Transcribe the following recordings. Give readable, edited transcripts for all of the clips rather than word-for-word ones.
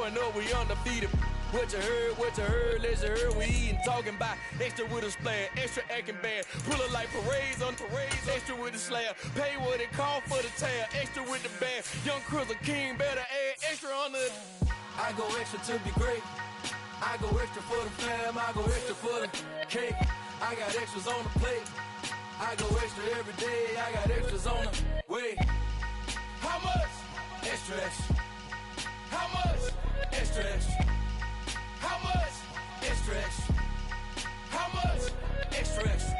growing up, we undefeated. What you heard, let's hear we eatin', talking about extra with a splash, extra acting bad, pull it like parades on parades, extra with the slab, pay what it call for the tab, extra with the bag, young Crizzle King better add extra on the. I go extra to be great, I go extra for the fam, I go extra for the cake, I got extras on the plate, I go extra every day, I got extras on the way. How much? Extra, extra. How much? Extra, extra. How much? Extra, extra. How much? Extra, extra.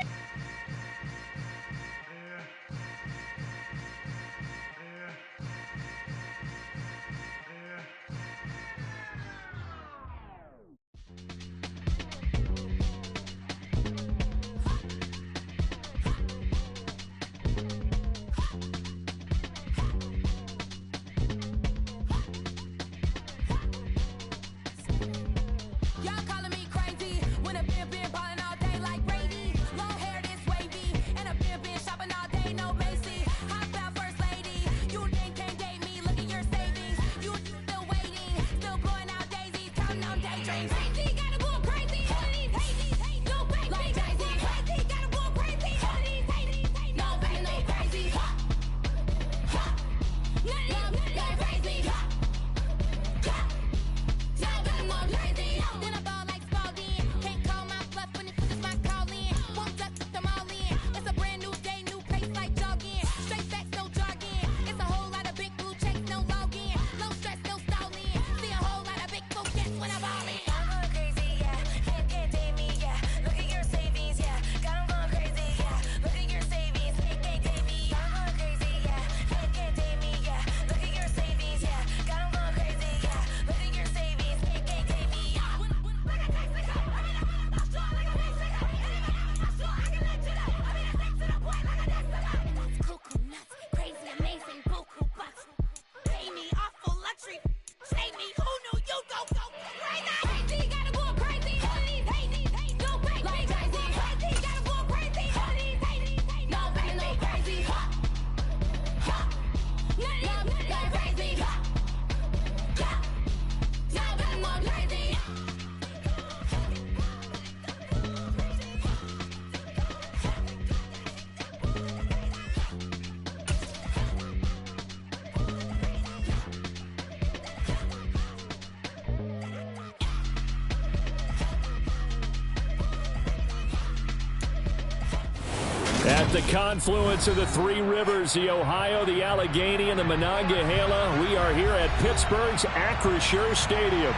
At the confluence of the three rivers, the Ohio, the Allegheny, and the Monongahela, we are here at Pittsburgh's Acrisure Stadium.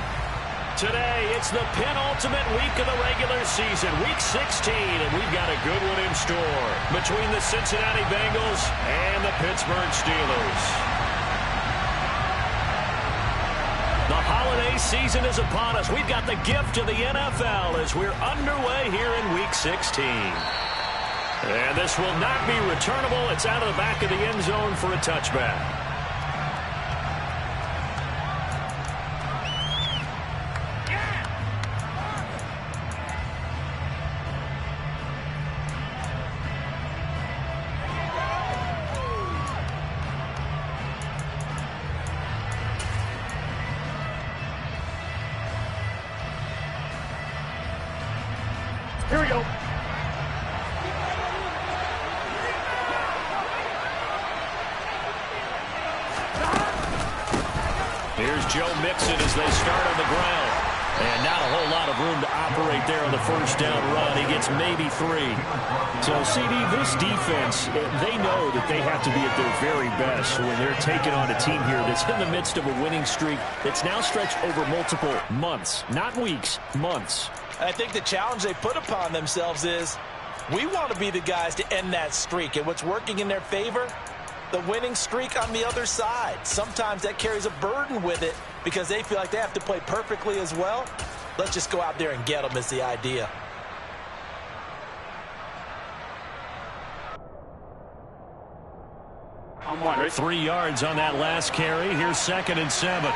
Today, it's the penultimate week of the regular season, week 16, and we've got a good one in store between the Cincinnati Bengals and the Pittsburgh Steelers. The holiday season is upon us. We've got the gift of the NFL as we're underway here in week 16. And this will not be returnable. It's out of the back of the end zone for a touchback. Here we go. Here's Joe Mixon as they start on the ground. And not a whole lot of room to operate there on the first down run. He gets maybe 3. So, CD, this defense, they know that they have to be at their very best when they're taking on a team here that's in the midst of a winning streak that's now stretched over multiple months, not weeks, months. I think the challenge they put upon themselves is we want to be the guys to end that streak. And what's working in their favor? The winning streak on the other side. Sometimes that carries a burden with it because they feel like they have to play perfectly as well. Let's just go out there and get them is the idea. I'm wondering. 3 yards on that last carry. Here's 2nd and 7.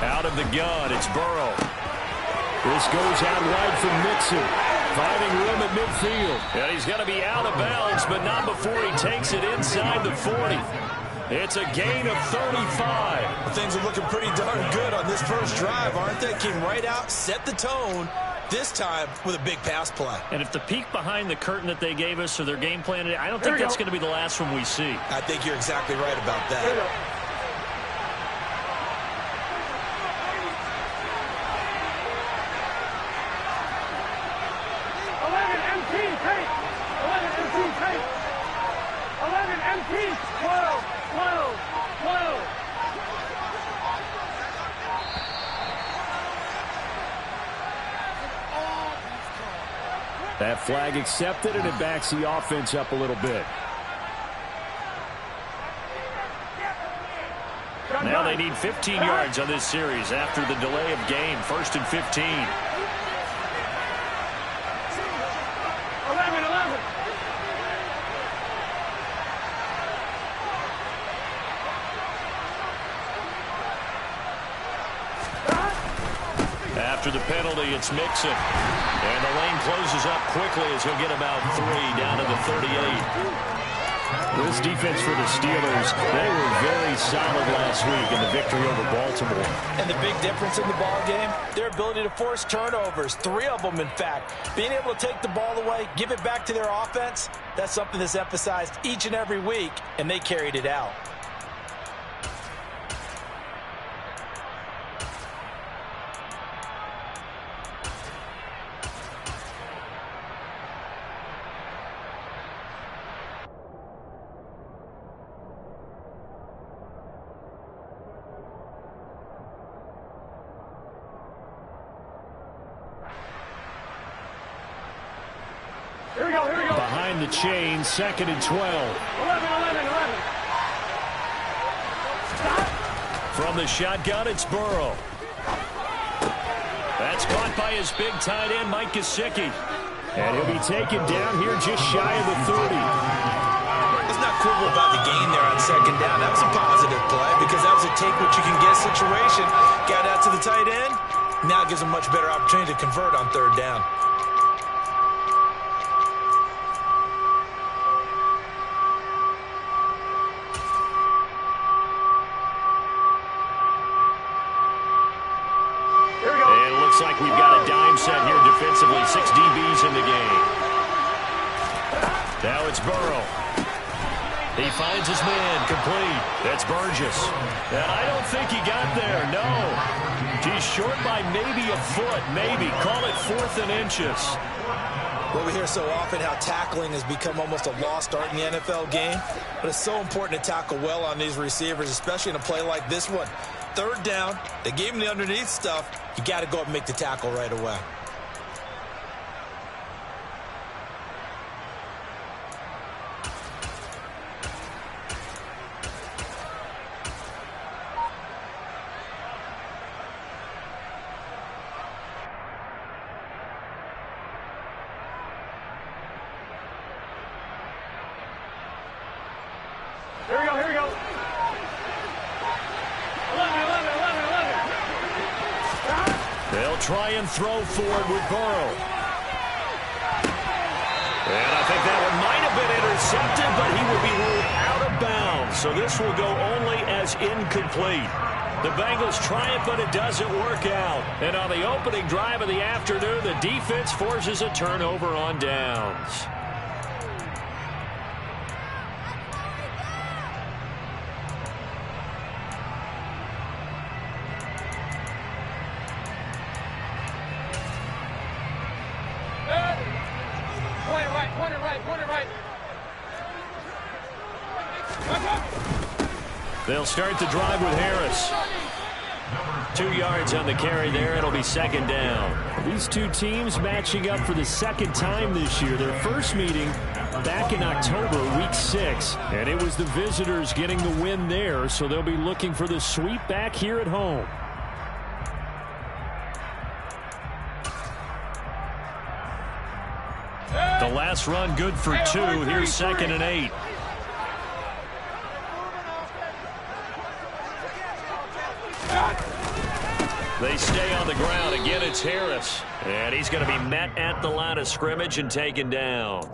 Out of the gun, it's Burrow. This goes out wide for Mixon. Finding room at midfield. And he's going to be out of bounds, but not before he takes it inside the 40. It's a gain of 35. Well, things are looking pretty darn good on this first drive, aren't they? Came right out, set the tone, this time with a big pass play. And if the peek behind the curtain that they gave us or their game plan, I don't think that's going to be the last one we see. I think you're exactly right about that. 11 MT, take! 11 MT, take! 11 MT, 12, 12, 12. That flag accepted, and it backs the offense up a little bit. Now they need 15 yards on this series after the delay of game. 1st and 15. 11, 11. After the penalty, it's Mixon. And the lane closes up quickly as he'll get about 3 down to the 38. This defense for the Steelers, they were very solid last week in the victory over Baltimore. And the big difference in the ball game, their ability to force turnovers, 3 of them in fact. Being able to take the ball away, give it back to their offense, that's something that's emphasized each and every week, and they carried it out. Here we go, here we go. Behind the chain, 2nd and 12. 11, 11, 11. Stop. From the shotgun, it's Burrow. That's caught by his big tight end, Mike Gesicki. And he'll be taken down here just shy of the 30. Let's not quibble about the gain there on 2nd down. That was a positive play because that was a take-what-you-can-get situation. Got out to the tight end. Now it gives him a much better opportunity to convert on 3rd down. Looks like we've got a dime set here defensively. 6 DBs in the game. Now it's Burrow. He finds his man, complete. That's Burgess. And I don't think he got there, no. He's short by maybe a foot, maybe. Call it 4th and inches. Well, we hear so often how tackling has become almost a lost art in the NFL game. But it's so important to tackle well on these receivers, especially in a play like this one. 3rd down, they gave him the underneath stuff. You got to go up and make the tackle right away. Here we go, here we go. 11, 11, 11, 11. Stop. They'll try and throw forward with Burrow. And I think that one might have been intercepted, but he will be ruled out of bounds. So this will go only as incomplete. The Bengals try it, but it doesn't work out. And on the opening drive of the afternoon, the defense forces a turnover on downs. They'll start the drive with Harris. 2 yards on the carry there. It'll be 2nd down. These two teams matching up for the 2nd time this year. Their first meeting back in October, week 6. And it was the visitors getting the win there, so they'll be looking for the sweep back here at home. The last run good for 2. Here's 2nd and 8. They stay on the ground. Again, it's Harris. And he's going to be met at the line of scrimmage and taken down.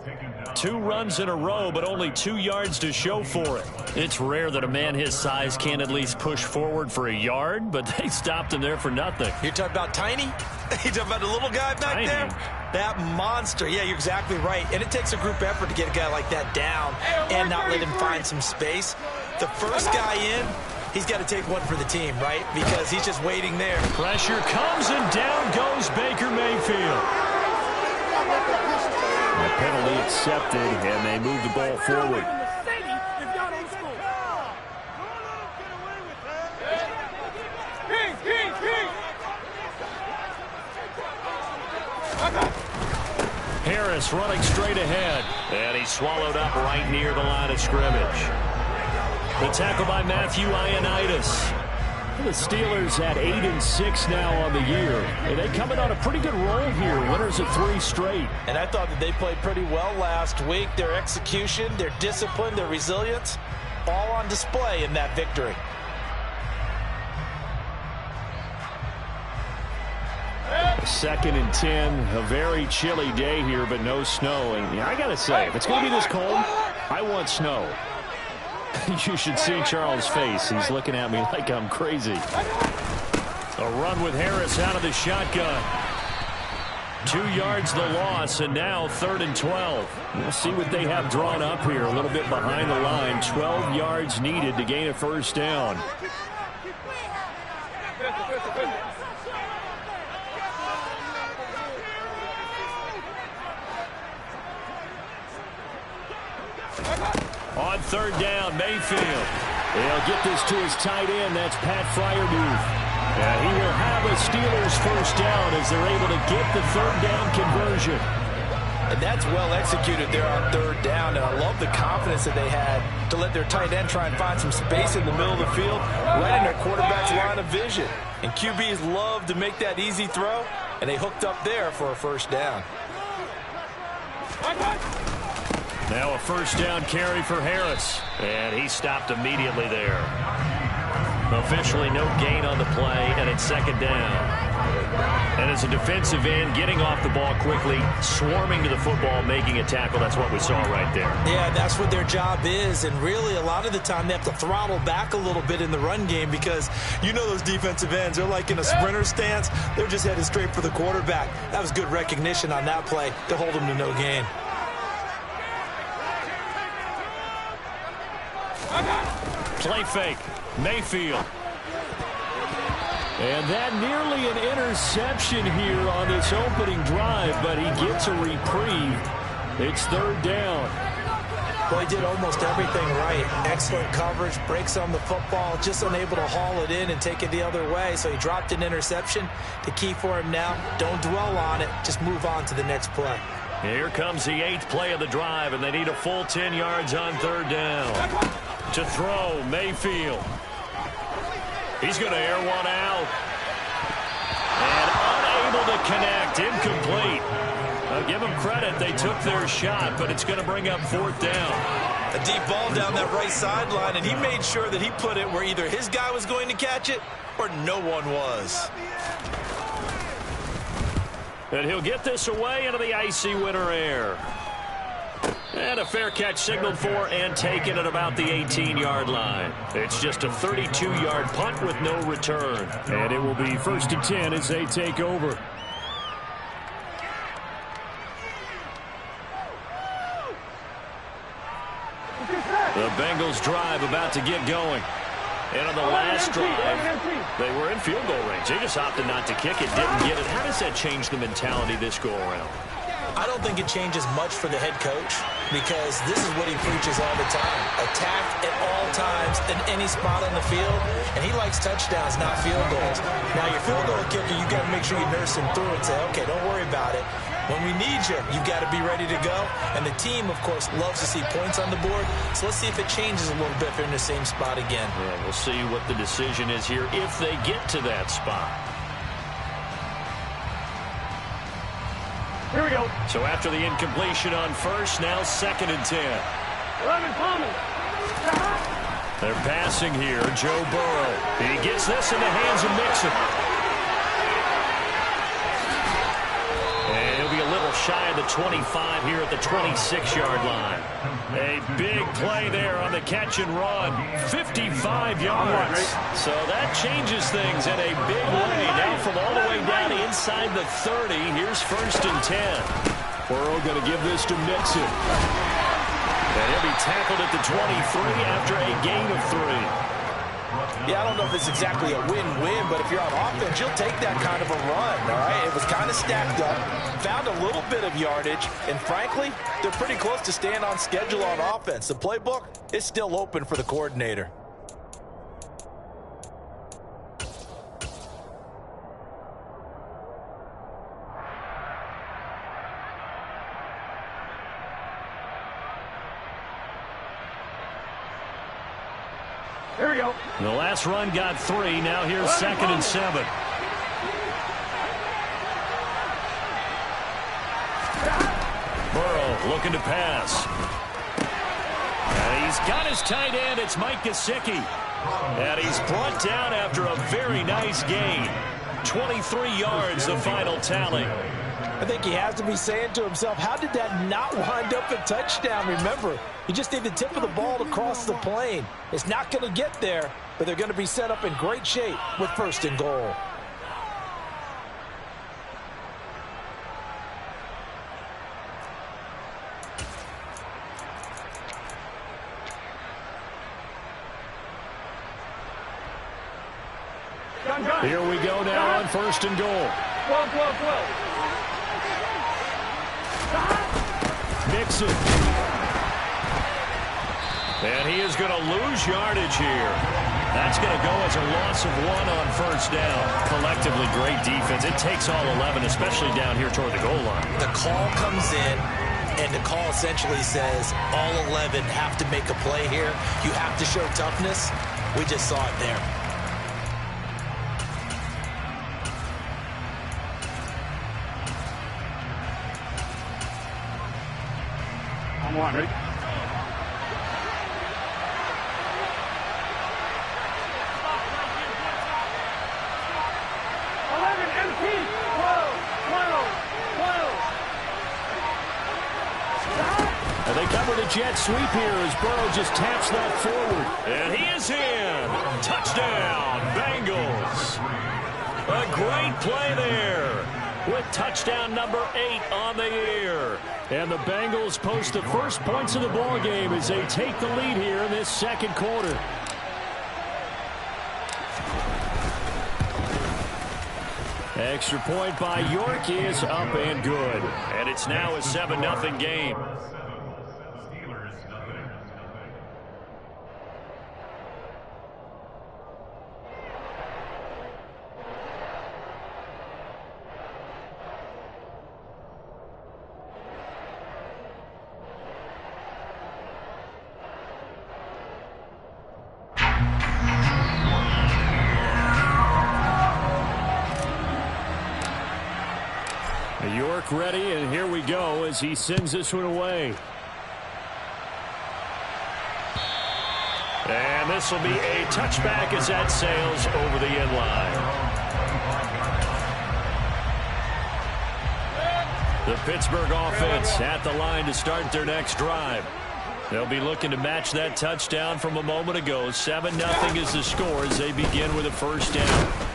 2 runs in a row, but only 2 yards to show for it. It's rare that a man his size can't at least push forward for a yard, but they stopped him there for nothing. You're talking about tiny? You're talking about the little guy back there? That monster. Yeah, you're exactly right. And it takes a group effort to get a guy like that down and not let him find some space. The first guy in, he's got to take one for the team, right? Because he's just waiting there. Pressure comes, and down goes Baker Mayfield. The penalty accepted, and they move the ball forward. Harris running straight ahead, and he's swallowed up right near the line of scrimmage. The tackle by Matthew Ioannidis. The Steelers at 8-6 now on the year. And they coming on a pretty good roll here. Winners of 3 straight. And I thought that they played pretty well last week. Their execution, their discipline, their resilience, all on display in that victory. Second and 10, a very chilly day here, but no snow. And I got to say, if it's going to be this cold, I want snow. You should see Charles' face. He's looking at me like I'm crazy. A run with Harris out of the shotgun. 2 yards the loss, and now 3rd and 12. We'll see what they have drawn up here. A little bit behind the line. 12 yards needed to gain a first down. On 3rd down, Mayfield. They'll get this to his tight end. That's Pat Freiermuth. And he will have a Steelers first down as they're able to get the 3rd down conversion. And that's well executed there on 3rd down. And I love the confidence that they had to let their tight end try and find some space in the middle of the field, right in their quarterback's line of vision. And QBs love to make that easy throw, and they hooked up there for a first down. Now a first down carry for Harris. And he stopped immediately there. Officially no gain on the play, and it's 2nd down. And as a defensive end, getting off the ball quickly, swarming to the football, making a tackle. That's what we saw right there. Yeah, that's what their job is. And really, a lot of the time, they have to throttle back a little bit in the run game because you know those defensive ends, they're like in a sprinter stance. They're just headed straight for the quarterback. That was good recognition on that play to hold them to no gain. Play fake. Mayfield. And that nearly an interception here on this opening drive, but he gets a reprieve. It's 3rd down. Well, he did almost everything right. Excellent coverage, breaks on the football, just unable to haul it in and take it the other way. So he dropped an interception. The key for him now, don't dwell on it. Just move on to the next play. Here comes the 8th play of the drive, and they need a full 10 yards on 3rd down. To throw, Mayfield. He's going to air one out. And unable to connect, incomplete. I'll give them credit, they took their shot, but it's going to bring up 4th down. A deep ball down that right sideline, and he made sure that he put it where either his guy was going to catch it or no one was. And he'll get this away into the icy winter air. And a fair catch signaled for and taken at about the 18-yard line. It's just a 32-yard punt with no return. And it will be 1st and 10 as they take over. The Bengals drive about to get going. And on the last drive, they were in field goal range. They just opted not to kick it, didn't get it. How does that change the mentality this go around? I don't think it changes much for the head coach because this is what he preaches all the time. Attack at all times in any spot on the field, and he likes touchdowns, not field goals. Now, your field goal kicker, you've got to make sure you nurse him through and say, okay, don't worry about it. When we need you, you've got to be ready to go. And the team, of course, loves to see points on the board. So let's see if it changes a little bit if they're in the same spot again. Yeah, we'll see what the decision is here if they get to that spot. Here we go. So after the incompletion on 1st, now 2nd and 10. 11 coming. They're passing here. Joe Burrow. He gets this in the hands of Mixon. shy of the 25 here at the 26-yard line. A big play there on the catch and run. 55 yards. So that changes things in a big way. Now from all the way down inside the 30, here's 1st and 10. Burrow going to give this to Mixon. And he'll be tackled at the 23 after a gain of 3. Yeah, I don't know if it's exactly a win-win, but if you're on offense, you'll take that kind of a run, all right? It was kind of stacked up, found a little bit of yardage, and frankly, they're pretty close to staying on schedule on offense. The playbook is still open for the coordinator. Here we go. The last run got 3. Now here's 2nd and 7. Burrow looking to pass. And he's got his tight end. It's Mike Gesicki. And he's brought down after a very nice gain. 23 yards, the final tally. I think he has to be saying to himself, how did that not wind up a touchdown? Remember, you just need the tip of the ball to cross the plane. It's not going to get there, but they're going to be set up in great shape with 1st and goal. Here we go now on 1st and goal. 12. Mixon. And he is going to lose yardage here. That's going to go as a loss of 1 on 1st down. Collectively, great defense. It takes all 11, especially down here toward the goal line. The call comes in, and the call essentially says all 11 have to make a play here. You have to show toughness. We just saw it there. I'm on, ready? And they cover the jet sweep here as Burrow just taps that forward. And he is in. Touchdown, Bengals. A great play there with touchdown number 8 on the year. And the Bengals post the first points of the ball game as they take the lead here in this 2nd quarter. Extra point by York is up and good. And it's now a 7-0 game. York ready, and here we go as he sends this one away. And this will be a touchback as that sails over the end line. The Pittsburgh offense at the line to start their next drive. They'll be looking to match that touchdown from a moment ago. 7-0 is the score as they begin with a 1st down.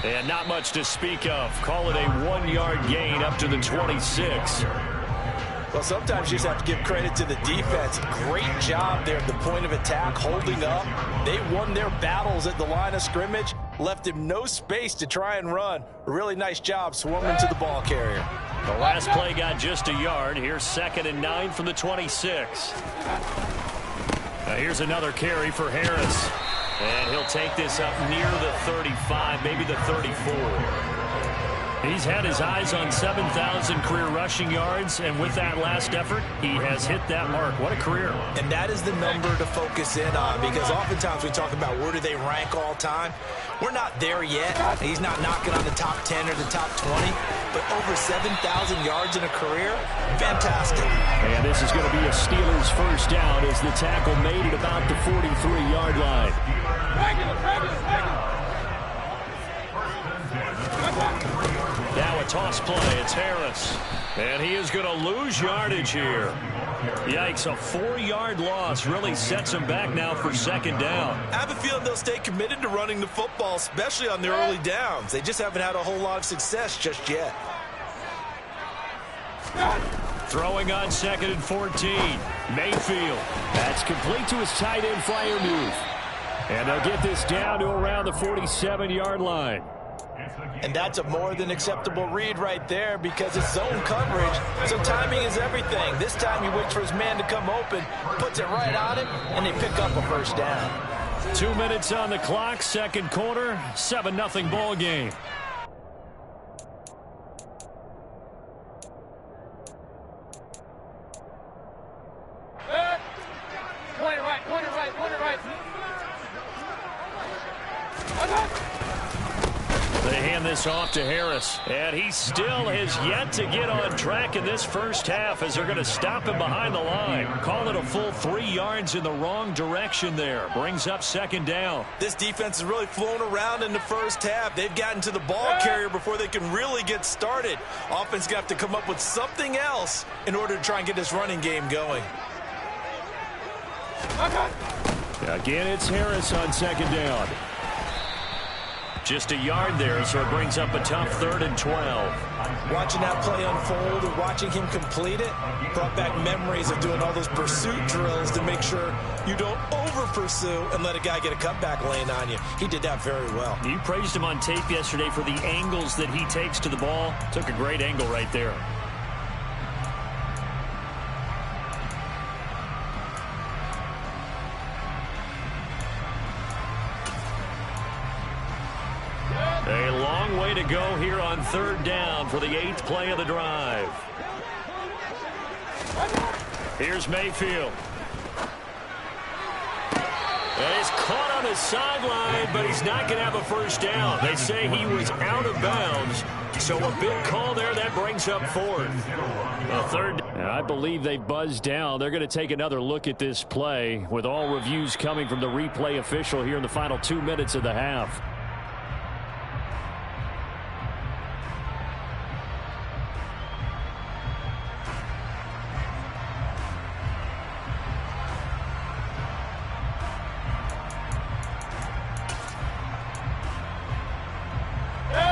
And not much to speak of. Call it a 1-yard gain up to the 26. Well, sometimes you just have to give credit to the defense. Great job there at the point of attack, holding up. They won their battles at the line of scrimmage, left him no space to try and run. A really nice job swarming to the ball carrier. The last play got just a yard. Here's 2nd and 9 from the 26. Now here's another carry for Harris. And he'll take this up near the 35, maybe the 34. He's had his eyes on 7,000 career rushing yards, and with that last effort, he has hit that mark. What a career. And that is the number to focus in on, because oftentimes we talk about where do they rank all time. We're not there yet. He's not knocking on the top 10 or the top 20, but over 7,000 yards in a career, fantastic. And this is going to be a Steelers 1st down as the tackle made at about the 43-yard line. Now a a toss play. It's Harris. And he is going to lose yardage here. Yikes, a 4-yard loss really sets him back now for second down. I have a feeling they'll stay committed to running the football, especially on their early downs. They just haven't had a whole lot of success just yet. Throwing on 2nd and 14. Mayfield. That's complete to his tight end flyer move. And they'll get this down to around the 47-yard line. And that's a more than acceptable read right there because it's zone coverage, so timing is everything. This time he waits for his man to come open, puts it right on him, and they pick up a first down. 2 minutes on the clock, second quarter, 7-0 ball game. They hand this off to Harris, and he still has yet to get on track in this first half as they're going to stop him behind the line. Call it a full 3 yards in the wrong direction there. Brings up second down. This defense has really flown around in the first half. They've gotten to the ball carrier before they can really get started. Offense going to have to come up with something else in order to try and get this running game going. Again, it's Harris on second down. Just a yard there, so it brings up a tough 3rd and 12. Watching that play unfold and watching him complete it brought back memories of doing all those pursuit drills to make sure you don't over-pursue and let a guy get a cutback lane on you. He did that very well. You praised him on tape yesterday for the angles that he takes to the ball. Took a great angle right there. A long way to go here on 3rd down for the 8th play of the drive. Here's Mayfield. And he's caught on the sideline, but he's not going to have a first down. They say he was out of bounds, so a big call there. That brings up 4th. A 3rd. And I believe they buzzed down. They're going to take another look at this play with all reviews coming from the replay official here in the final 2 minutes of the half.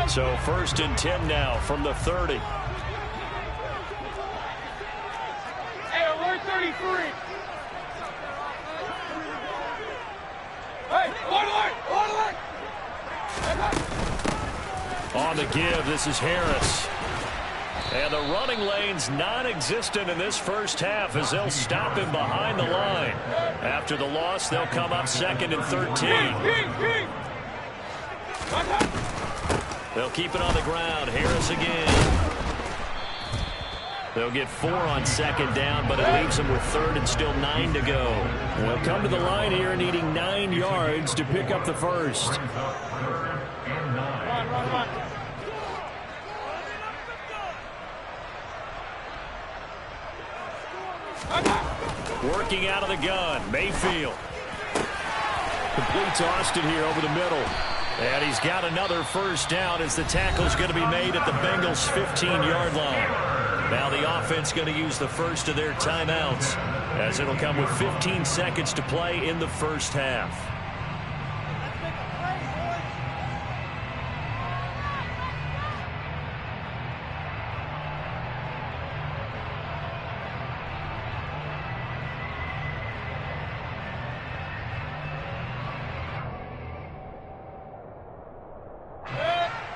So 1st and 10 now from the 30. Hey, alert 33. Hey, alert. On the give, this is Harris. And the running lane's non-existent in this first half as they'll stop him behind the line. After the loss, they'll come up 2nd and 13. They'll keep it on the ground. Harris again. They'll get 4 on 2nd down, but it leaves them with 3rd and still 9 to go. They'll come to the line here needing 9 yards to pick up the first. Run. Working out of the gun, Mayfield. Complete to Austin here over the middle. And he's got another first down as the tackle's going to be made at the Bengals' 15-yard line. Now the offense going to use the first of their timeouts as it'll come with 15 seconds to play in the first half.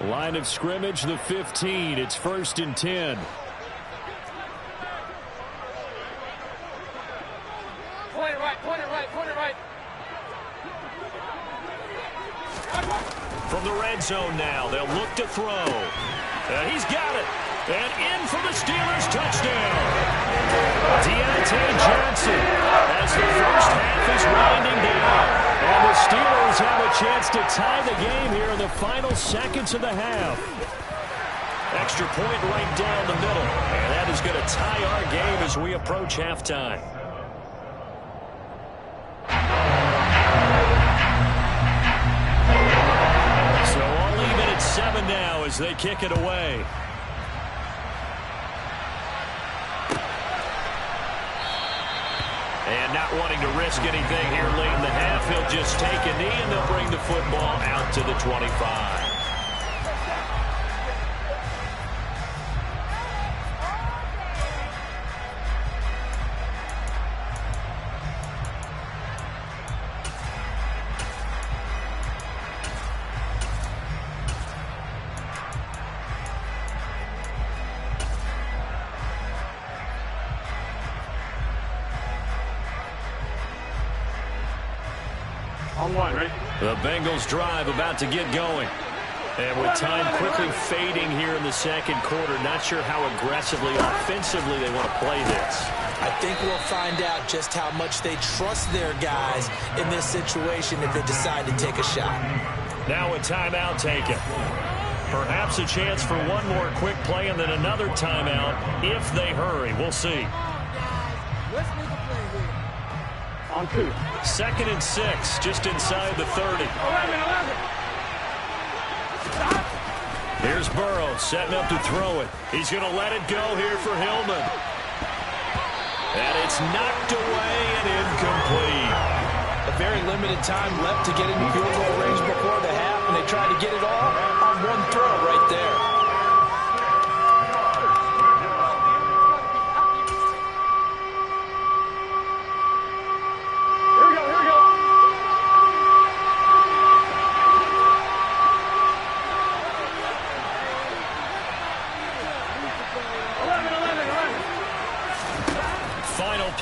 Line of scrimmage, the 15. It's 1st and 10. Point it right. From the red zone now, they'll look to throw. And he's got it. And in for the Steelers touchdown. Deontay Johnson as the first half is winding down. And the Steelers have a chance to tie the game here in the final seconds of the half. Extra point right down the middle. And that is going to tie our game as we approach halftime. So all even at 7 now as they kick it away. wanting to risk anything here late in the half. He'll just take a knee, and they'll bring the football out to the 25. The Bengals drive about to get going. And with time quickly fading here in the second quarter, not sure how aggressively, offensively they want to play this. I think we'll find out just how much they trust their guys in this situation if they decide to take a shot. Now a timeout taken. Perhaps a chance for one more quick play and then another timeout if they hurry. We'll see. On 2. 2nd and 6, just inside the 30. 11. Here's Burrow setting up to throw it. He's going to let it go here for Hillman. And it's knocked away and incomplete. A very limited time left to get into field goal range before the half, and they tried to get it all on one throw right there.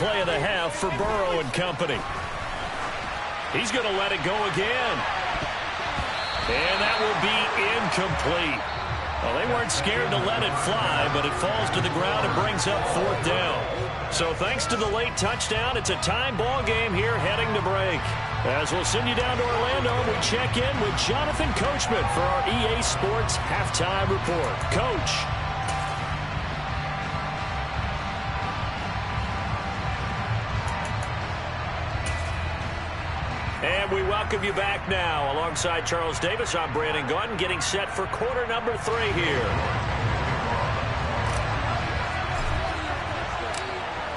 Play of the half for Burrow and company. He's going to let it go again. And that will be incomplete. Well, they weren't scared to let it fly, but it falls to the ground and brings up 4th down. So thanks to the late touchdown, it's a tie ball game here heading to break. As we'll send you down to Orlando, we check in with Jonathan Coachman for our EA Sports Halftime Report. Coach. And we welcome you back now. Alongside Charles Davis, I'm Brandon Gaudin, getting set for quarter number 3 here.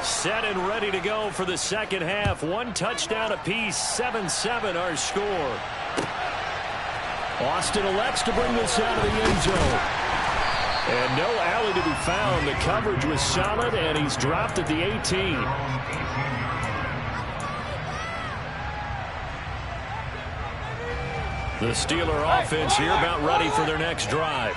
Set and ready to go for the second half. 1 touchdown apiece, 7-7 our score. Austin elects to bring this out of the end zone. And no alley to be found. The coverage was solid, and he's dropped at the 18. The Steeler offense here about ready for their next drive.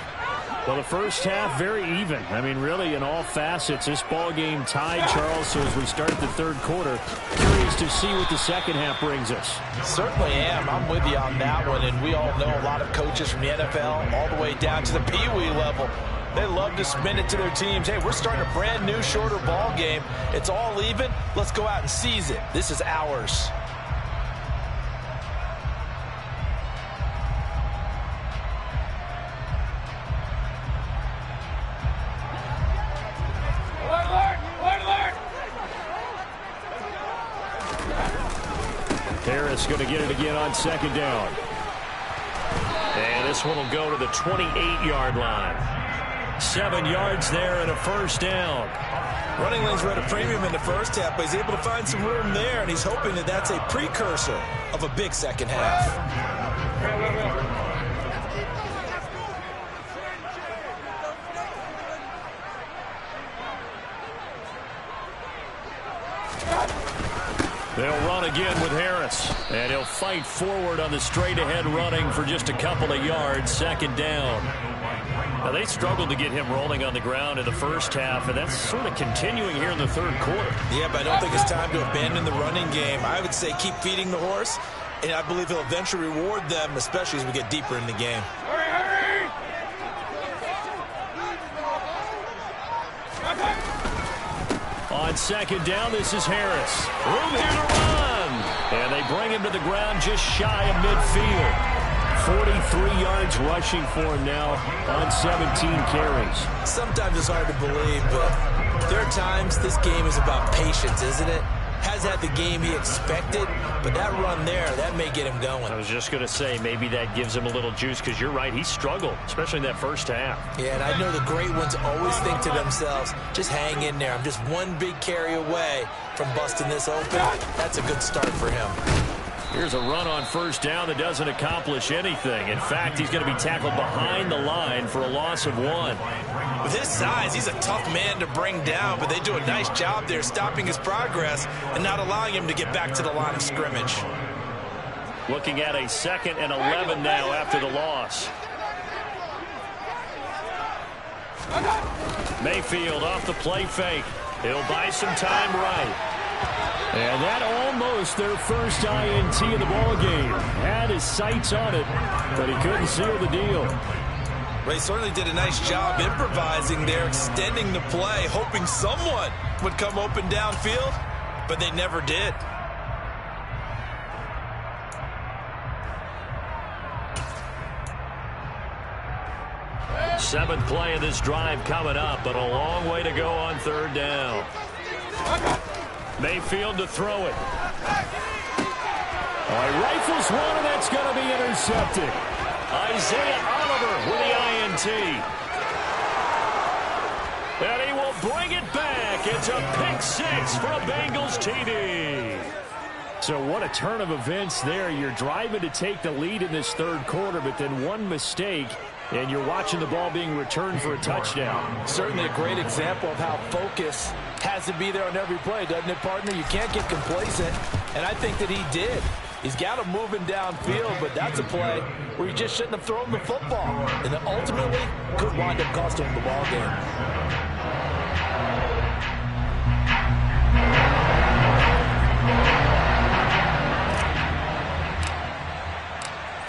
Well, the first half very even. I mean, really, in all facets, this ball game tied, Charles. So as we start the third quarter, curious to see what the second half brings us. Certainly am. I'm with you on that one. And we all know a lot of coaches from the NFL all the way down to the Pee-wee level. They love to spin it to their teams. Hey, we're starting a brand new, shorter ball game. It's all even. Let's go out and seize it. This is ours. Harris going to get it again on second down. And this one will go to the 28-yard line. 7 yards there and a first down. Running lanes were at a premium in the first half, but he's able to find some room there, and he's hoping that that's a precursor of a big second half. They'll run again with Harris, and he'll fight forward on the straight-ahead running for just a couple of yards, second down. Now, they struggled to get him rolling on the ground in the first half, and that's sort of continuing here in the third quarter. Yeah, but I don't think it's time to abandon the running game. I would say keep feeding the horse, and I believe he'll eventually reward them, especially as we get deeper in the game. On second down, this is Harris. Room here to run. And they bring him to the ground just shy of midfield. 43 yards rushing for him now on 17 carries. Sometimes it's hard to believe, but there are times this game is about patience, isn't it? has had the game he expected, but that run there, that may get him going. I was just going to say, maybe that gives him a little juice, because you're right, he struggled, especially in that first half. Yeah, and I know the great ones always think to themselves, just hang in there. I'm just one big carry away from busting this open. That's a good start for him. Here's a run on first down that doesn't accomplish anything. In fact, he's going to be tackled behind the line for a loss of 1. With his size, he's a tough man to bring down, but they do a nice job there stopping his progress and not allowing him to get back to the line of scrimmage. Looking at a 2nd and 11 now after the loss. Mayfield off the play fake. He'll buy some time right. And that almost their first INT of the ballgame. Had his sights on it, but he couldn't seal the deal. Well, he certainly did a nice job improvising there, extending the play, hoping someone would come open downfield, but they never did. Seventh play of this drive coming up, but a long way to go on 3rd down. Mayfield to throw it. Rifles one, and that's going to be intercepted. Isaiah Oliver with the INT. And he will bring it back. It's a pick 6 for a Bengals TD. So what a turn of events there. You're driving to take the lead in this 3rd quarter, but then one mistake, and you're watching the ball being returned for a touchdown. Certainly a great example of how focus has to be there on every play, doesn't it, partner? You can't get complacent, and I think that he did. He's got him moving downfield, but that's a play where you just shouldn't have thrown the football, and it ultimately could wind up costing him the ball game.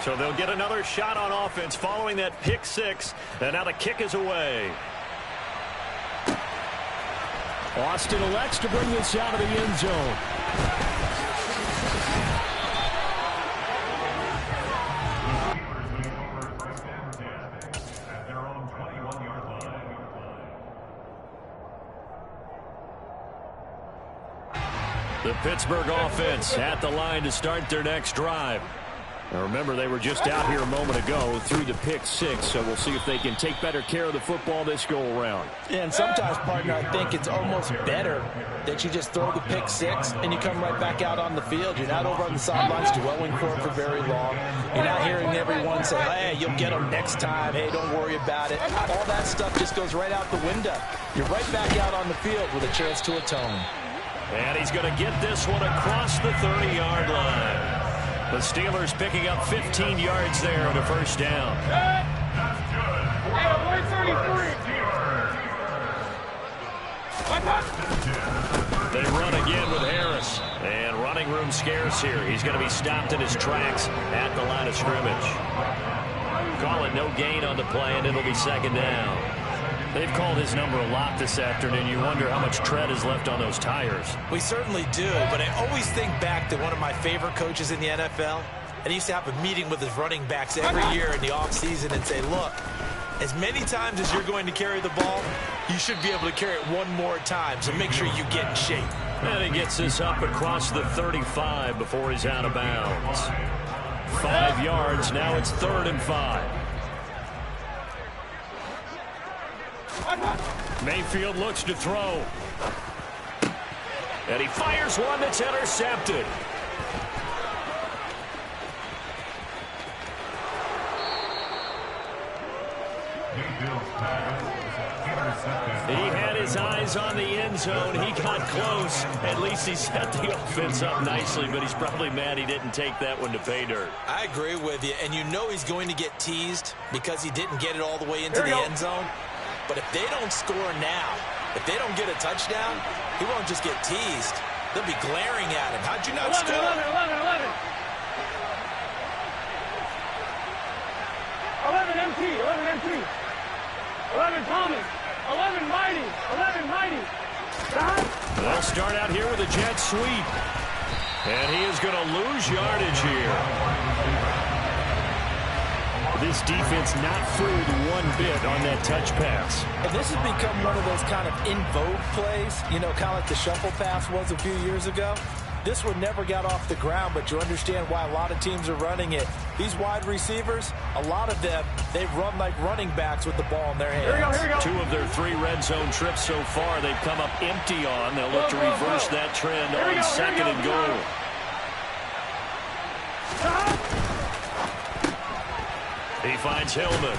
So they'll get another shot on offense following that pick 6, and now the kick is away. Austin elects to bring this out of the end zone. The Pittsburgh offense at the line to start their next drive. Now remember, they were just out here a moment ago through the pick 6, so we'll see if they can take better care of the football this go-around. Yeah, and sometimes, partner, I think it's almost better that you just throw the pick 6 and you come right back out on the field. You're not over on the sidelines dwelling for it for very long. You're not hearing everyone say, hey, you'll get them next time. Hey, don't worry about it. All that stuff just goes right out the window. You're right back out on the field with a chance to atone. And he's going to get this one across the 30-yard line. The Steelers picking up 15 yards there on a first down. They run again with Harris. And running room scarce here. He's going to be stopped in his tracks at the line of scrimmage. Call it no gain on the play, and it'll be 2nd down. They've called his number a lot this afternoon. You wonder how much tread is left on those tires. We certainly do, but I always think back to one of my favorite coaches in the NFL. And he used to have a meeting with his running backs every year in the offseason and say, look, as many times as you're going to carry the ball, you should be able to carry it one more time, so make sure you get in shape. And he gets this up across the 35 before he's out of bounds. 5 yards, now it's 3rd and 5. Mayfield looks to throw. And he fires one that's intercepted. He had his eyes on the end zone. He got close. At least he set the offense up nicely, but he's probably mad he didn't take that one to pay dirt. I agree with you, and you know he's going to get teased because he didn't get it all the way into the end zone. But if they don't score now, if they don't get a touchdown, he won't just get teased. They'll be glaring at him. How'd you not score? 11 MT, 11 MT. 11 Thomas. 11 Mighty. 11 Mighty. They'll start out here with a jet sweep. And he is going to lose yardage here. The this defense not fooled one bit on that touch pass. And this has become one of those kind of in vogue plays, you know, kind of like the shuffle pass was a few years ago. This one never got off the ground, but you understand why a lot of teams are running it. These wide receivers, a lot of them, they run like running backs with the ball in their hands. Here we go. 2 of their 3 red zone trips so far, they've come up empty on. They'll look to reverse that trend on second and goal. He finds Hillman.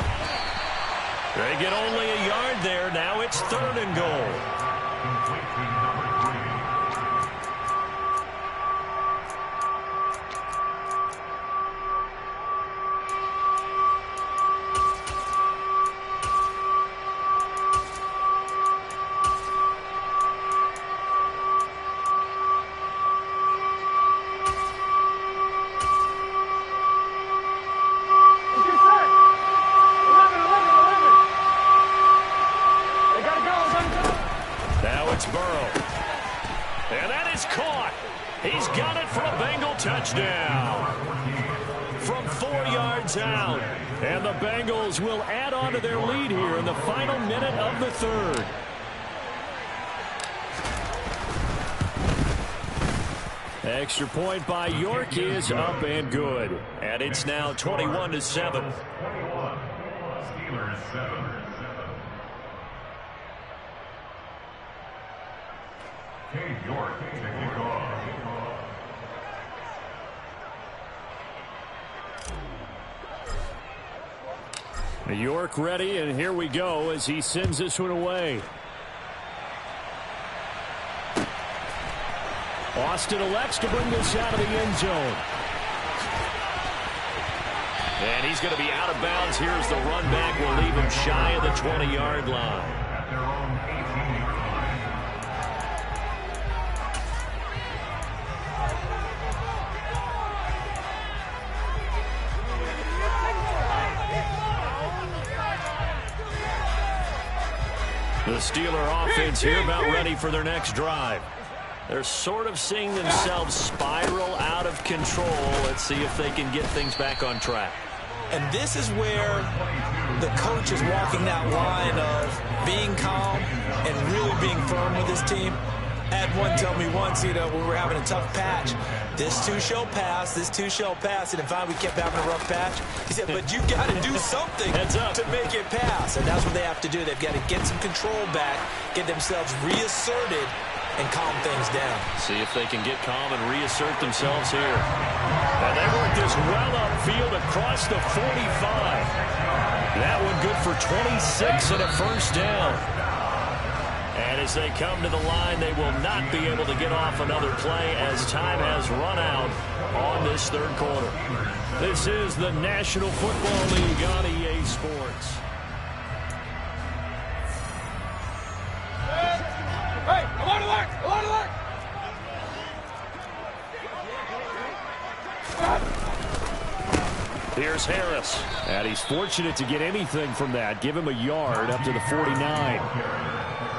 They get only a yard there. Now it's 3rd and goal. Touchdown from 4 yards out, and the Bengals will add on to their lead here in the final minute of the 3rd. Extra point by York is up and good, and it's now 21-7. Steelers 7. Cade York taking off. York ready, and here we go as he sends this one away. Austin elects to bring this out of the end zone. And he's going to be out of bounds. Here's the run back. We'll leave him shy of the 20-yard line. At their own 18-yard line. The Steeler offense here about ready for their next drive. They're sort of seeing themselves spiral out of control. Let's see if they can get things back on track. And this is where the coach is walking that line of being calm and really being firm with his team. I had one tell me once, you know, when we were having a tough patch, this too shall pass, this too shall pass. And if we kept having a rough patch, he said, but you got to do something to make it pass. And that's what they have to do. They've got to get some control back, get themselves reasserted, and calm things down. See if they can get calm and reassert themselves here. And they work this well upfield across the 45. That one good for 26 and a first down. And as they come to the line, they will not be able to get off another play as time has run out on this 3rd quarter. This is the National Football League on EA Sports. Hey, I'm on alert! I'm on alert! Here's Harris. And he's fortunate to get anything from that. Give him a yard up to the 49.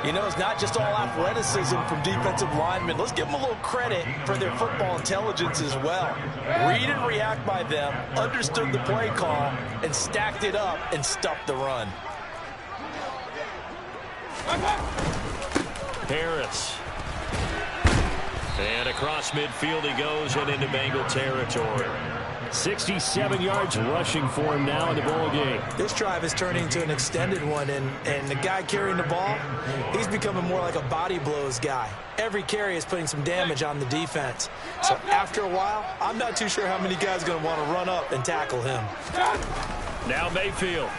You know, it's not just all athleticism from defensive linemen. Let's give them a little credit for their football intelligence as well. Read and react by them, understood the play call, and stacked it up and stuffed the run. Harris. And across midfield he goes and into Bengal territory. 67 yards rushing for him now in the ball game. This drive is turning into an extended one, and the guy carrying the ball, he's becoming more like a body blows guy. Every carry is putting some damage on the defense. So after a while, I'm not too sure how many guys are going to want to run up and tackle him. Now Mayfield.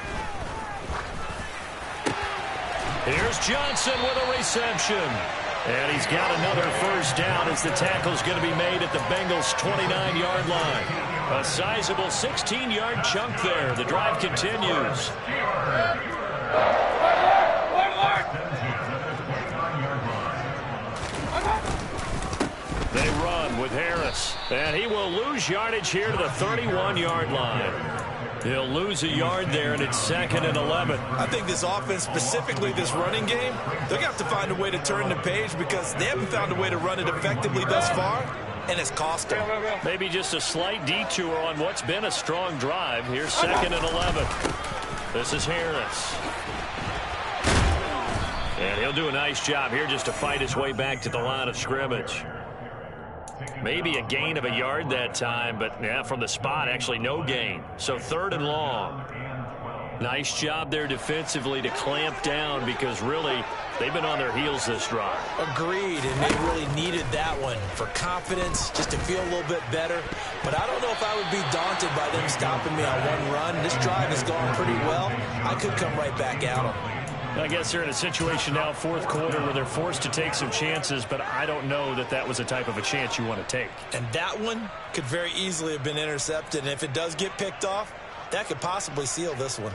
Here's Johnson with a reception. And he's got another first down as the tackle's going to be made at the Bengals' 29-yard line. A sizable 16-yard chunk there. The drive continues. They run with Harris. And he will lose yardage here to the 31-yard line. He'll lose a yard there, and it's 2nd and 11. I think this offense, specifically this running game, they're going to have to find a way to turn the page because they haven't found a way to run it effectively thus far. and it's cost them. Maybe just a slight detour on what's been a strong drive. Here's 2nd and 11. This is Harris. And he'll do a nice job here just to fight his way back to the line of scrimmage. Maybe a gain of a yard that time, but yeah, from the spot, actually no gain. So 3rd and long. Nice job there defensively to clamp down because really they've been on their heels this drive. Agreed, and they really needed that one for confidence, just to feel a little bit better. But I don't know if I would be daunted by them stopping me on one run. This drive has gone pretty well. I could come right back at them. I guess they're in a situation now, 4th quarter, where they're forced to take some chances, but I don't know that that was the type of a chance you want to take. And that one could very easily have been intercepted, and if it does get picked off, that could possibly seal this one.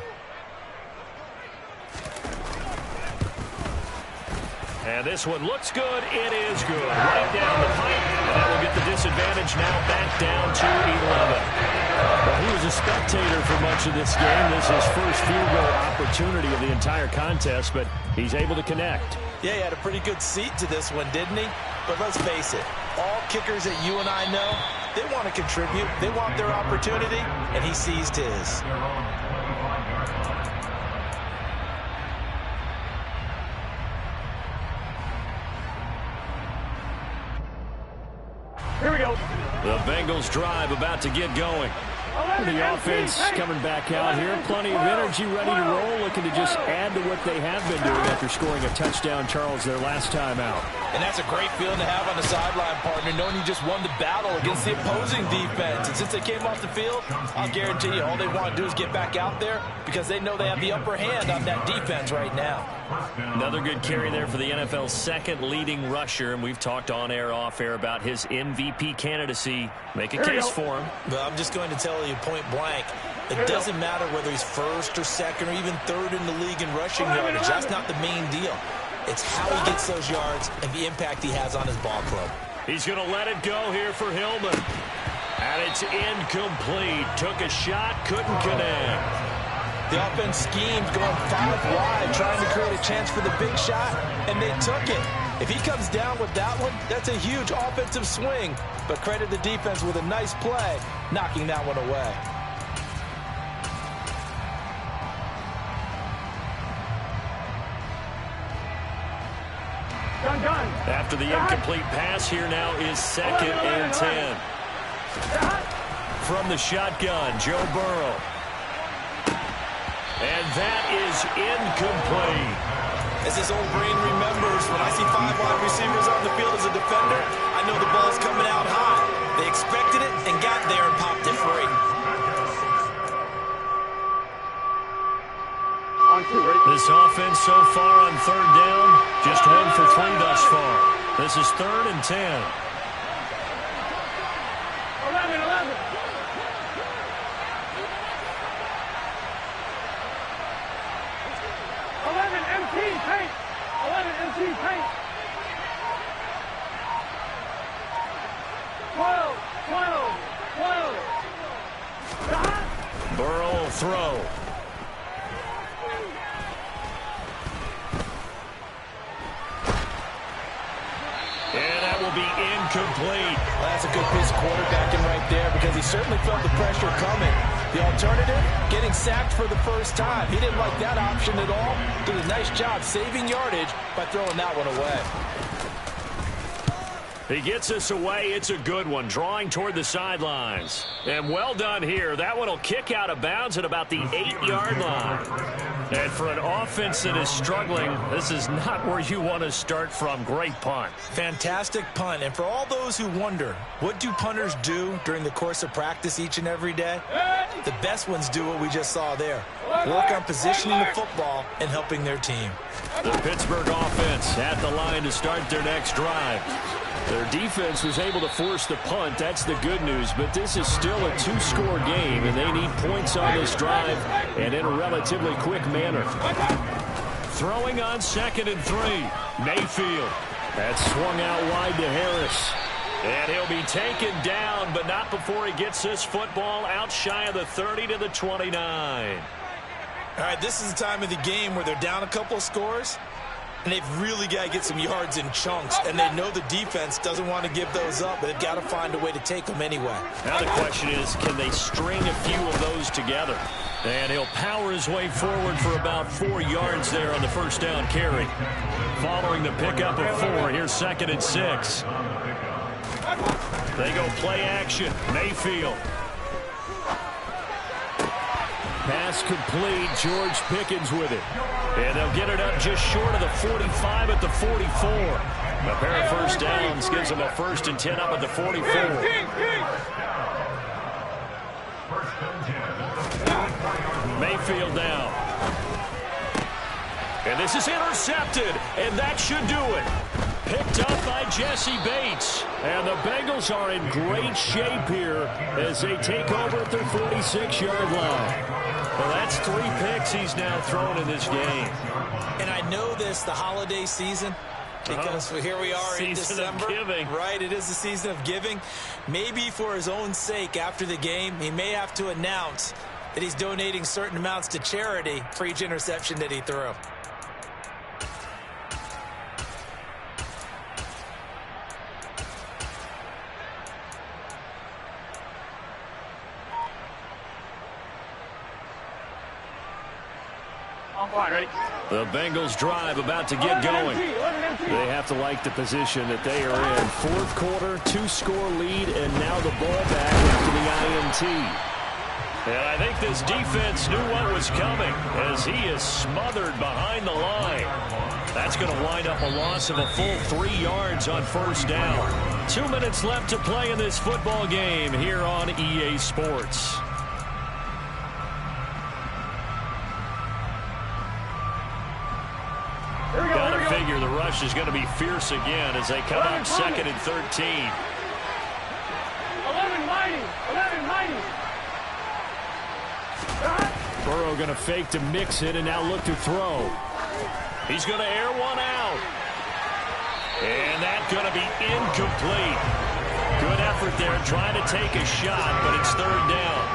And this one looks good. It is good. Right down the pipe. And that will get the disadvantage now back down to 11. Well, he was a spectator for much of this game. This is his first field goal opportunity of the entire contest, but he's able to connect. Yeah, he had a pretty good seat to this one, didn't he? But let's face it, all kickers that you and I know, they want to contribute. They want their opportunity, and he seized his. Here we go. The Bengals drive about to get going. The offense coming back out here. Plenty of energy, ready to roll, looking to just add to what they have been doing after scoring a touchdown, Charles, their last time out. And that's a great feeling to have on the sideline, partner, knowing you just won the battle against the opposing defense. And since they came off the field, I'll guarantee you all they want to do is get back out there because they know they have the upper hand on that defense right now. Another good carry there for the NFL's 2nd leading rusher, and we've talked on air, off air about his MVP candidacy. Make a case for him. But I'm just going to tell you point blank, it doesn't matter whether he's 1st or 2nd or even 3rd in the league in rushing yardage. That's not the main deal. It's how he gets those yards and the impact he has on his ball club. He's going to let it go here for Hillman. And it's incomplete. Took a shot, couldn't connect. The offense schemed going 5 wide, trying to create a chance for the big shot, and they took it. If he comes down with that one, that's a huge offensive swing. But credit the defense with a nice play, knocking that one away. Done. After the incomplete pass, here now is 2nd and 10. From the shotgun, Joe Burrow. And that is incomplete. As his old brain remembers, when I see 5 wide receivers on the field as a defender, I know the ball's coming out high. They expected it and got there and popped it free. This offense so far on 3rd down, just 1 for 3 thus far. This is 3rd and 10. 11. 11 MT paint. 11 MT paint. 12. Burrow will throw. And that will be incomplete. Well, that's a good piece of quarterbacking right there because he certainly felt the pressure coming. The alternative, getting sacked for the first time. He didn't like that option at all. Did a nice job saving yardage by throwing that one away. He gets us away. It's a good one, drawing toward the sidelines. And well done here. That one will kick out of bounds at about the 8-yard line. And for an offense that is struggling, this is not where you want to start from. Great punt. Fantastic punt. And for all those who wonder, what do punters do during the course of practice each and every day? The best ones do what we just saw there. Work on positioning the football and helping their team. The Pittsburgh offense at the line to start their next drive. Their defense was able to force the punt. That's the good news. But this is still a 2-score game, and they need points on this drive and in a relatively quick manner. Throwing on 2nd and 3. Mayfield. That's swung out wide to Harris. And he'll be taken down, but not before he gets this football out shy of the 30 to the 29. All right, this is the time of the game where they're down a couple of scores. And they've really got to get some yards in chunks, and they know the defense doesn't want to give those up, but they've got to find a way to take them anyway. Now the question is, can they string a few of those together? And he'll power his way forward for about 4 yards there on the first down carry. Following the pickup of 4, here's 2nd and 6. They go play action. Mayfield. Pass complete. George Pickens with it. And they'll get it up just short of the 45 at the 44. A pair of first downs gives them a 1st and 10 up at the 44. Mayfield down. And this is intercepted. And that should do it. Picked up by Jesse Bates. And the Bengals are in great shape here as they take over at their 46-yard line. Well, that's 3 picks he's now thrown in this game. And I know this, the holiday season, because here we are in December. Season of giving. Right, it is the season of giving. Maybe for his own sake after the game, he may have to announce that he's donating certain amounts to charity for each interception that he threw. The Bengals drive about to get going. They have to like the position that they are in. 4th quarter, 2-score lead, and now the ball back after the INT. And I think this defense knew what was coming as he is smothered behind the line. That's going to wind up a loss of a full 3 yards on first down. 2 minutes left to play in this football game here on EA Sports. Got to figure the rush is going to be fierce again as they come out 2nd and 13. 11 mighty. Burrow going to fake to mix it and now look to throw. He's going to air one out. And that's going to be incomplete. Good effort there trying to take a shot, but it's 3rd down.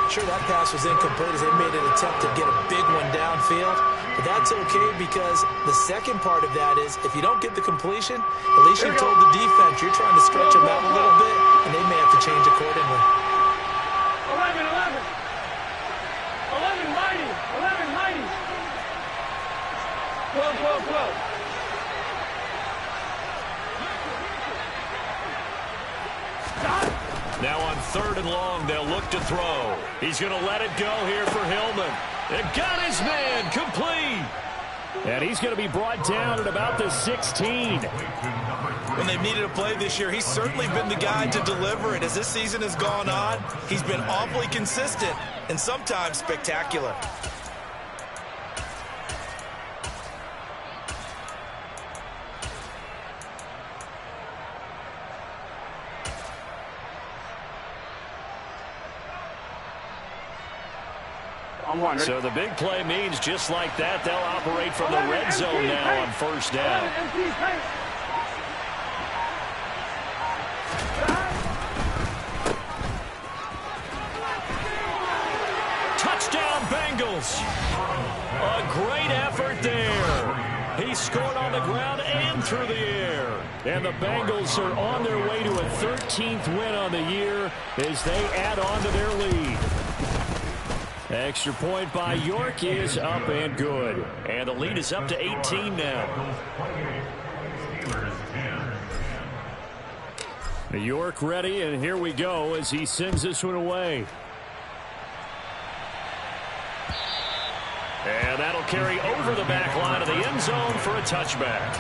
Sure, that pass was incomplete as they made an attempt to get a big one downfield. But that's okay because the second part of that is if you don't get the completion, at least you told the defense you're trying to stretch them out a little bit, and they may have to change accordingly. 11 mighty. 12. Now on 3rd and long, they'll look to throw. He's going to let it go here for Hillman. It got his man complete. And he's going to be brought down at about the 16. When they've needed a play this year, he's certainly been the guy to deliver it. As this season has gone on, he's been awfully consistent and sometimes spectacular. So the big play means just like that, they'll operate from the red zone now on first down. Touchdown Bengals. A great effort there. He scored on the ground and through the air. And the Bengals are on their way to a 13th win on the year as they add on to their lead. Extra point by York is up and good. And the lead is up to 18 now. York ready, and here we go as he sends this one away. And that'll carry over the back line of the end zone for a touchback.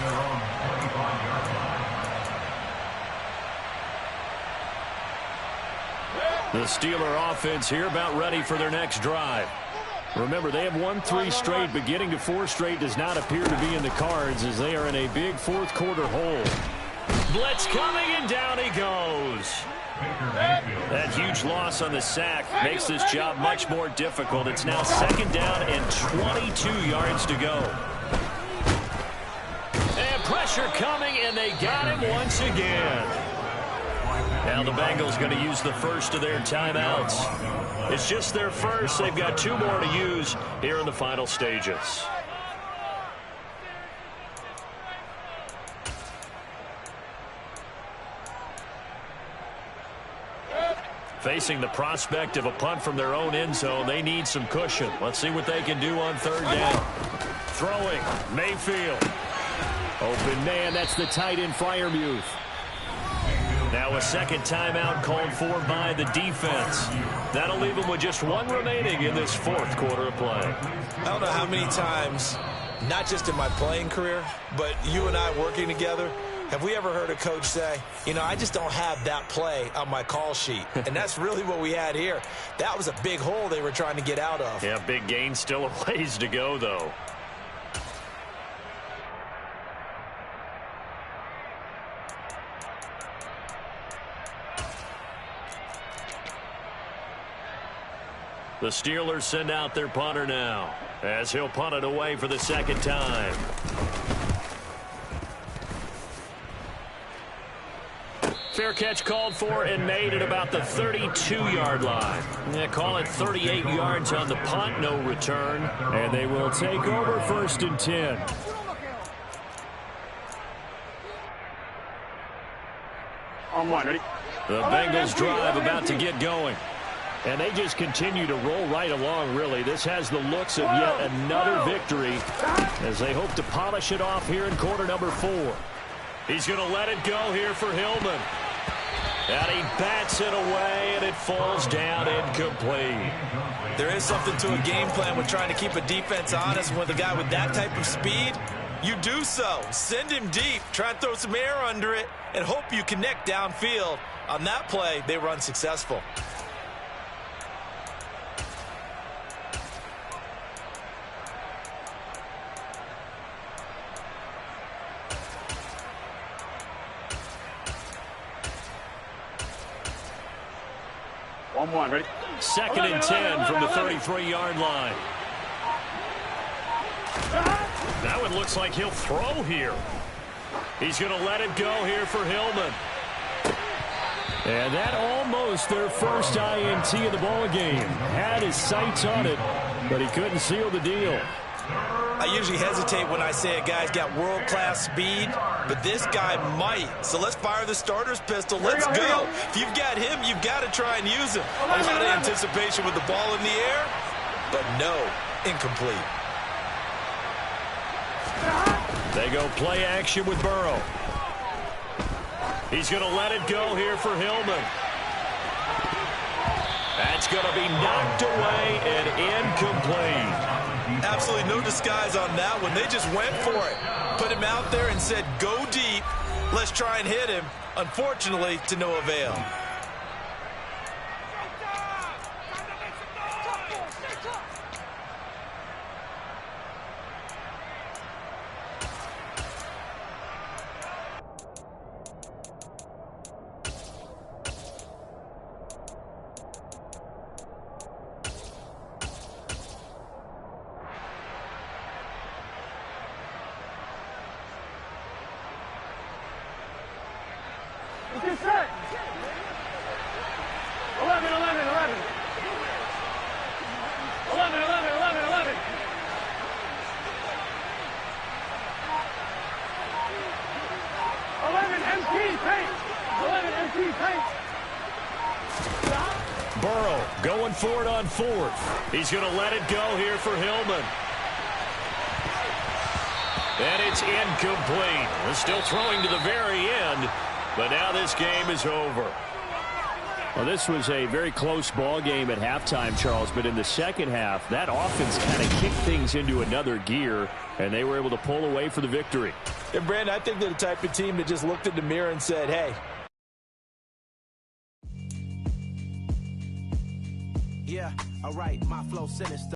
The Steeler offense here about ready for their next drive. Remember, they have won 3 straight, but getting to 4 straight does not appear to be in the cards as they are in a big 4th quarter hole. Blitz coming, and down he goes. That huge loss on the sack makes this job much more difficult. It's now 2nd down and 22 yards to go. And pressure coming, and they got him once again. Now the Bengals going to use the first of their timeouts. It's just their first. They've got 2 more to use here in the final stages. Facing the prospect of a punt from their own end zone, they need some cushion. Let's see what they can do on third down. Throwing, Mayfield. Open man, that's the tight end Freiermuth. Now a second timeout called for by the defense. That'll leave them with just one remaining in this fourth quarter of play. I don't know how many times, not just in my playing career, but you and I working together, have we ever heard a coach say, you know, I just don't have that play on my call sheet. And that's really what we had here. That was a big hole they were trying to get out of. Yeah, big gain, still a ways to go, though. The Steelers send out their punter now, as he'll punt it away for the second time. Fair catch called for and made at about the 32-yard line. Yeah, call it 38 yards on the punt, no return. And they will take over 1st and 10. On one, ready? The Bengals drive about to get going. And they just continue to roll right along, really. This has the looks of yet another victory as they hope to polish it off here in quarter number 4. He's going to let it go here for Hillman. And he bats it away, and it falls down incomplete. There is something to a game plan with trying to keep a defense honest. With a guy with that type of speed, you do so. Send him deep, try and throw some air under it, and hope you connect downfield. On that play, they were unsuccessful. On one, ready? 2nd and 10 from the 33-yard line. That one looks like he'll throw here. He's going to let it go here for Hillman. And that almost their first INT of the ball game. Had his sights on it, but he couldn't seal the deal. I usually hesitate when I say a guy's got world-class speed, but this guy might. So let's fire the starter's pistol. Let's go. If you've got him, you've got to try and use him. A lot of anticipation with the ball in the air, but no, incomplete. They go play action with Burrow. He's going to let it go here for Hillman. That's going to be knocked away and incomplete. Absolutely no disguise on that one. They just went for it. Put him out there and said, go deep. Let's try and hit him. Unfortunately, to no avail. Get set. 11, 11, 11. 11, 11, 11, 11. 11 empty paint. 11 empty paint. Burrow going for it on 4th. He's going to let it go here for Hillman. And it's incomplete. They're still throwing to the very end. But now this game is over. Well, this was a very close ball game at halftime, Charles. But in the second half, that offense kind of kicked things into another gear, and they were able to pull away for the victory. And, Brandon, I think they're the type of team that just looked in the mirror and said, hey. Yeah, all right, my flow sinister.